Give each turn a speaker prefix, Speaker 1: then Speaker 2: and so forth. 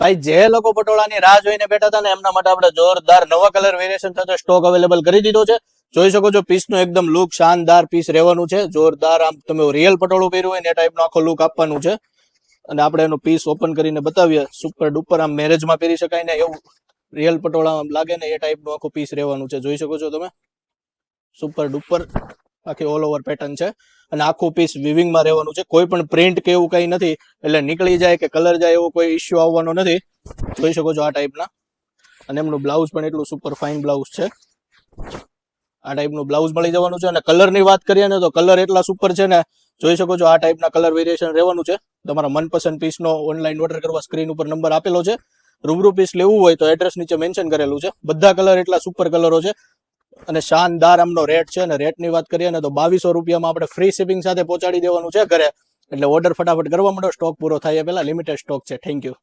Speaker 1: ભાઈ જે લોકો પટોળાની રાહ જોઈને બેઠા હતા ને એમના માટે આપણે જોરદાર નવા કલર વેરિએશન સાથે સ્ટોક અવેલેબલ કરી દીધો છે. જોઈ શકો છો પીસનો એકદમ લુક શાનદાર પીસ રહેવાનું છે. જોરદાર આમ તમે રિયલ પટોળું પહેર્યું હોય ને એ ટાઈપનો આખો લુક આપવાનું છે. અને આપણે એનો પીસ ઓપન કરીને બતાવીએ. સુપર ડુપર આમ મેરેજમાં પહેરી શકાય ને એવું રિયલ પટોળા લાગે ને એ ટાઈપનું આખું પીસ રહેવાનું છે. જોઈ શકો છો તમે સુપર ડુપર આખી ઓલ ઓવર પેટર્ન છે. અને આખું પીસ વિવિંગમાં રહેવાનું છે. કોઈ પણ પ્રિન્ટ કે એવું કંઈ નથી, એટલે નીકળી જાય કે કલર જાય એવો કોઈ ઇશ્યુ આવવાનો નથી. જોઈ શકો છો આ ટાઈપના. અને એમનું બ્લાઉઝ પણ એટલું સુપર ફાઇન બ્લાઉઝ છે. આ ટાઈપનું બ્લાઉઝ મળી જવાનું છે. અને કલરની વાત કરીએ ને તો કલર એટલા સુપર છે ને, જોઈ શકો છો આ ટાઈપના કલર વેરિએશન રહેવાનું છે. તમારા મનપસંદ પીસનો ઓનલાઈન ઓર્ડર કરવા સ્ક્રીન ઉપર નંબર આપેલો છે. રૂબરૂ પીસ લેવું હોય તો એડ્રેસ નીચે મેન્શન કરેલું છે. બધા કલર એટલા સુપર કલરો છે અને શાનદાર આમનો રેટ છે. અને રેટની વાત કરીએ ને તો 2200 રૂપિયામાં આપણે ફ્રી શિપિંગ સાથે પહોંચાડી દેવાનું છે ઘરે. એટલે ઓર્ડર ફટાફટ કરવા માંડો, સ્ટોક પૂરો થાય એ પહેલા. લિમિટેડ સ્ટોક છે. Thank you.